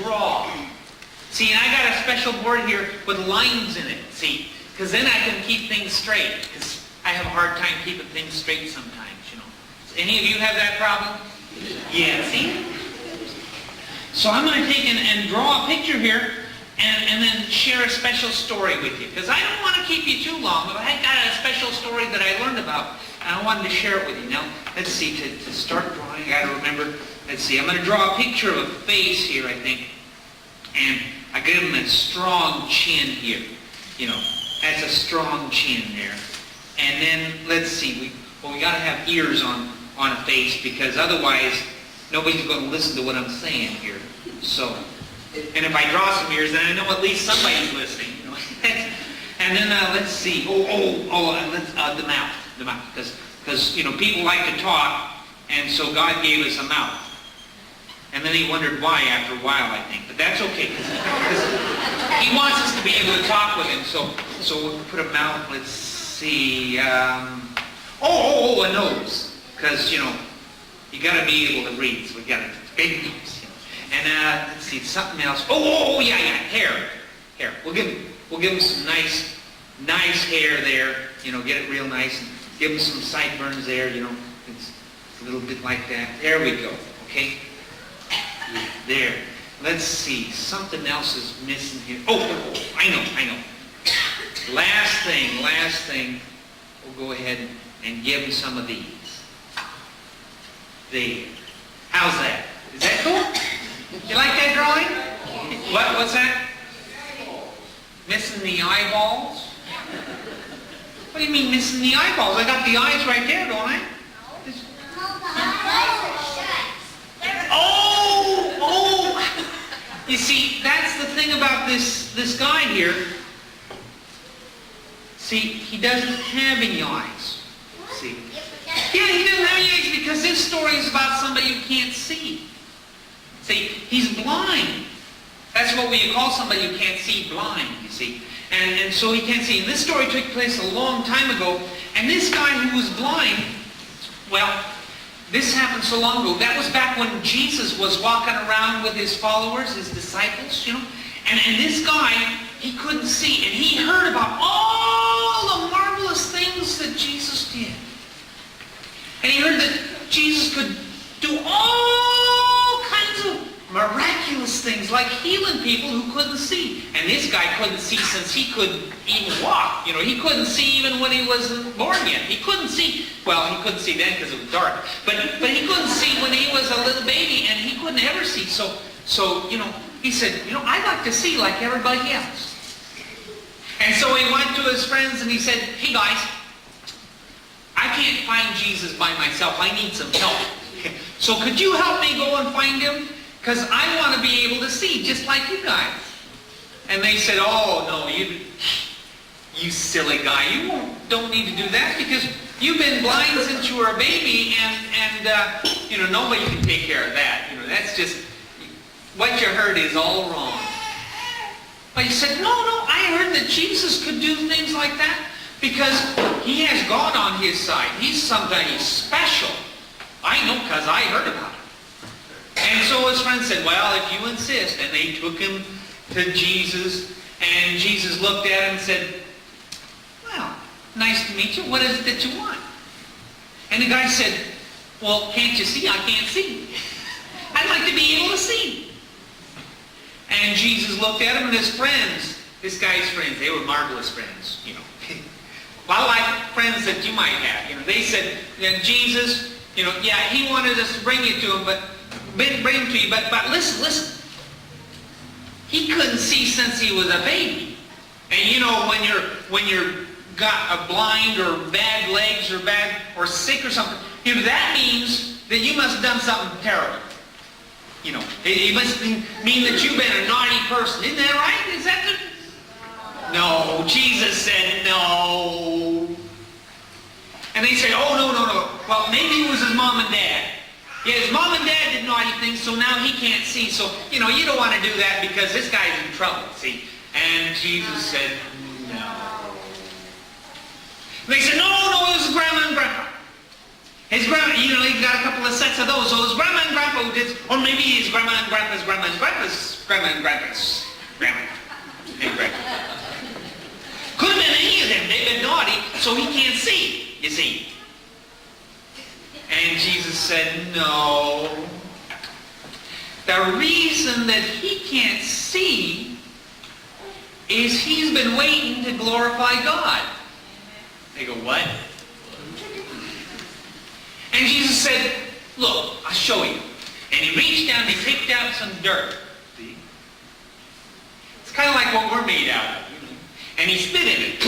draw. See, and I got a special board here with lines in it, see, because then I can keep things straight, because I have a hard time keeping things straight sometimes, you know. Any of you have that problem? Yeah, see? So I'm going to take and draw a picture here and then share a special story with you, because I don't want to keep you too long, but I got a special story that I learned about, and I wanted to share it with you. Now, let's see, to start drawing, I got to remember, let's see, I'm going to draw a picture of a face here, I think, and I give him a strong chin here, you know, that's a strong chin there. And then, let's see, we got to have ears on a face, because otherwise nobody's going to listen to what I'm saying here. So, and if I draw some ears, then I know at least somebody's listening. You know? And then let's see. The mouth, because you know people like to talk, and so God gave us a mouth. And then He wondered why after a while, I think. But that's okay, because He wants us to be able to talk with Him. So we'll put a mouth. Let's see. A nose, because you know you got to be able to read. So we got a big nose. And let's see, something else. Yeah, hair. We'll give him some nice hair there. You know, get it real nice, and give him some sideburns there. You know, it's a little bit like that. There we go. Okay. There. Let's see. Something else is missing here. I know. Last thing. We'll go ahead and give him some of these. There. How's that? Is that cool? You like that drawing? What's that? Missing the eyeballs? What do you mean missing the eyeballs? I got the eyes right there, don't I? You see, that's the thing about this guy here. See, he doesn't have any eyes. See? Yeah, he doesn't have any eyes because this story is about somebody who can't see. See, he's blind. That's what we call somebody who can't see, blind, you see. And so he can't see. And this story took place a long time ago. And this guy who was blind, well, this happened so long ago. That was back when Jesus was walking around with his followers, his disciples, you know. And this guy, he couldn't see. And he heard about all the marvelous things that Jesus did. And he heard that Jesus could do all kinds of miraculous things, like healing people who couldn't see. And this guy couldn't see since he couldn't even walk. You know, he couldn't see even when he wasn't born yet. He couldn't see. Well, he couldn't see then because it was dark. But he couldn't see when he was a little baby, and he couldn't ever see. So you know, he said, you know, I'd like to see like everybody else. And so he went to his friends and he said, hey guys, I can't find Jesus by myself. I need some help. So could you help me go and find him? Because I want to be able to see just like you guys. And they said, oh no, you silly guy, you don't need to do that because you've been blind since you were a baby, and you know, nobody can take care of that. You know, that's just, what you heard is all wrong. But he said, no, I heard that Jesus could do things like that because he has God on his side. He's somebody special. I know because I heard about it. And so his friend said, well, if you insist. And they took him to Jesus, and Jesus looked at him and said, well, nice to meet you. What is it that you want? And the guy said, well, can't you see? I can't see. I'd like to be able to see. And Jesus looked at him, and his friends, this guy's friends, they were marvelous friends, you know. A lot like friends that you might have. You know, they said, Jesus, you know, yeah, he wanted us to bring you to him, but listen. He couldn't see since he was a baby. And you know, when you're got a blind or bad legs or sick or something, you know, that means that you must have done something terrible. You know, it must mean that you've been a naughty person. Isn't that right? Is that the... No, Jesus said no. And they said, oh, no. Well, maybe it was his mom and dad. Yeah, his mom and dad did naughty things, so now he can't see. So, you know, you don't want to do that because this guy's in trouble, see? And Jesus said, no. They said, no, it was grandma and grandpa. His grandma, you know, he got a couple of sets of those. So his grandma and grandpa did, or maybe his grandma and grandpa's grandma and grandpa's grandma and grandpa's grandma and grandpa. Could have been any of them. They've been naughty, so he can't see, you see. And Jesus said, no. The reason that he can't see is he's been waiting to glorify God. They go, what? And Jesus said, look, I'll show you. And he reached down and he picked out some dirt. See? It's kind of like what we're made out of. You know? And he spit in it.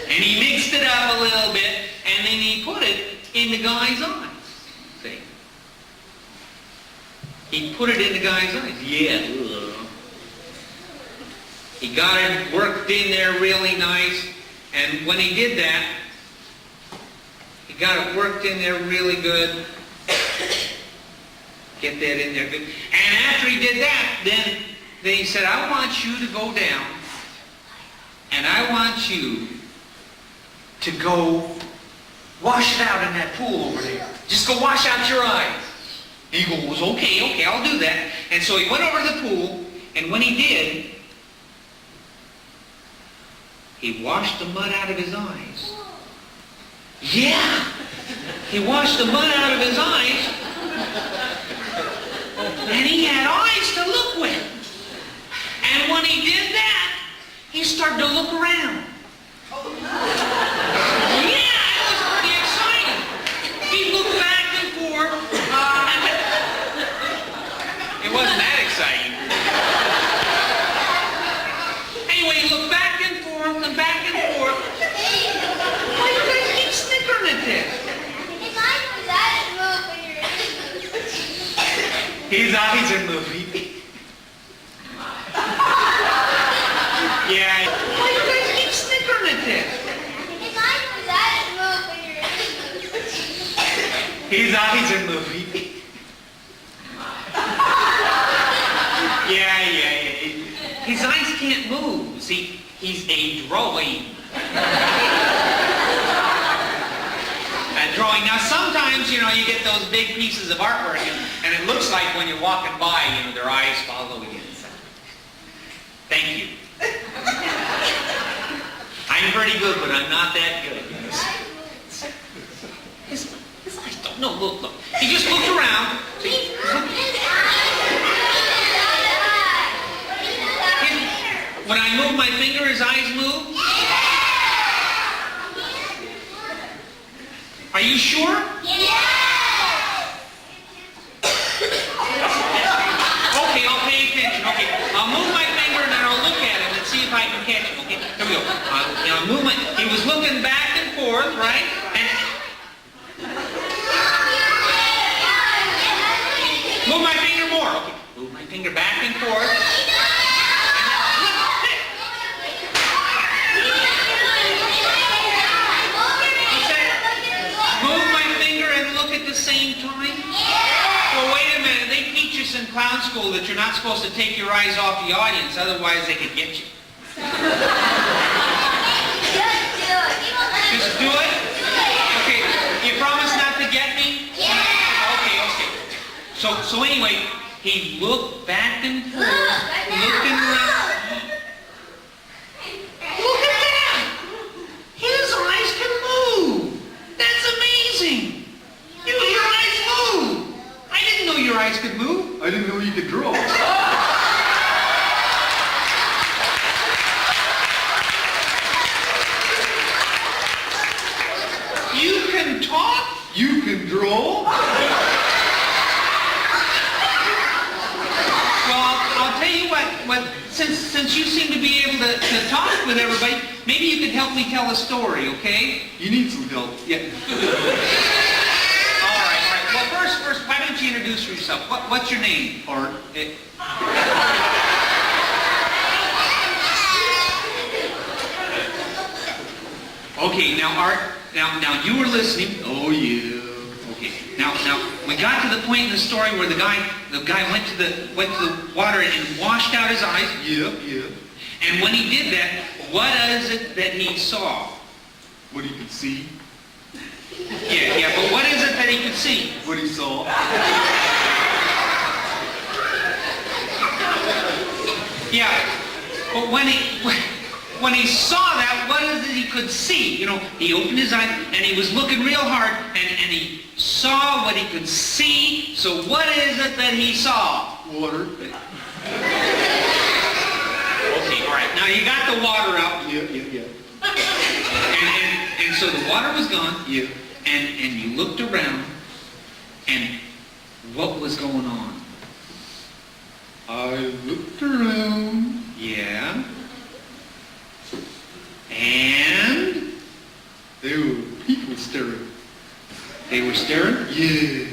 And he mixed it up a little bit, and then he put it in the guy's eyes. See? He put it in the guy's eyes. Yeah. He got it worked in there really nice, and when he did that, he got it worked in there really good. Get that in there good. And after he did that, then he said, I want you to go down, and I want you to go wash it out in that pool over there. Just go wash out your eyes. And he goes, okay, I'll do that. And so he went over to the pool, and when he did, he washed the mud out of his eyes. Yeah! He washed the mud out of his eyes, and he had eyes to look with. And when he did that, he started to look around. Yeah, it was pretty exciting. He looked back and forth. It wasn't that exciting. Anyway, he looked back and forth and back and forth. Why do you guys keep snickering at this? His eyes are moving. Yeah. Why do you guys keep snickering at this? His eyes are moving. Yeah. His eyes can't move. See, he's a drawing. A drawing. Now sometimes, you know, you get those big pieces of artwork and it looks like when you're walking by, you know, their eyes follow you. Thank you. I'm pretty good, but I'm not that good. His eyes don't. No, look. He just looked around. See, when I move my finger, his eyes move? Are you sure? Okay, I'll pay attention. Okay, I'll move my finger and then I'll look at him and see if I can catch him. Okay, here we go. I'll move my. He was looking back and forth, right? And move my finger more. Okay, move my finger back and forth. Move my finger and look at the same time. Well, wait a minute. They teach us in clown school that you're not supposed to take your eyes off the audience, otherwise they could get you. Just do it? Okay. You promise not to get me? Okay. So anyway, he looked back and forth, looking around. Look at that! His eyes can move. That's amazing. Your eyes move. I didn't know your eyes could move. I didn't know you could draw. You can talk? You can draw? Well, I'll tell you what since you seem to be able to talk with everybody, maybe you could help me tell a story, okay? You need some help. Yeah. All right. Well, first, why don't you introduce yourself? What's your name? Art. Okay, now Art, now you were listening. Oh yeah. Okay. Now we got to the point in the story where the guy went to the water and washed out his eyes. Yep. And when he did that, what is it that he saw? What he could see? Yeah, but what is it that he could see? What he saw. Yeah, but when he saw that, what is it he could see? You know, he opened his eyes and he was looking real hard and he saw what he could see. So what is it that he saw? Water. Okay, all right. Now you got the water out. Yeah. And so the water was gone. Yeah. And you looked around and what was going on? I looked around. Yeah. And There were people staring. they were staring? Yeah.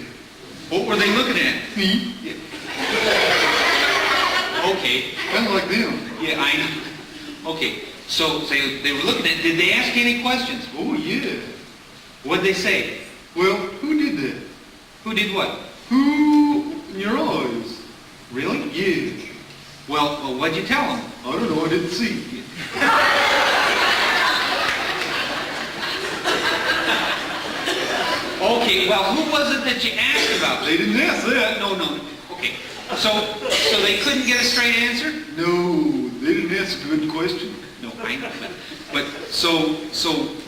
What were they looking at? Me. Yeah. Okay. Kind of like them. Yeah, I know. Okay. So they were looking at, did they ask any questions? Oh, yeah. What'd they say? Well, who did that? Who did what? Who in your eyes? Really? Yeah. Well, what'd you tell them? I don't know. I didn't see. Okay, well, who was it that you asked about? They didn't ask that. No. Okay. So they couldn't get a straight answer? No, they didn't ask a good question. No, I know that. But so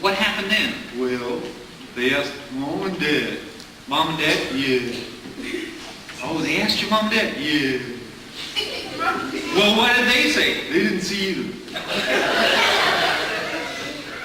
what happened then? Well, they asked Mom and Dad. Mom and Dad? Yeah. Oh, they asked your mom and dad? Yeah. Well, what did they say? They didn't see either.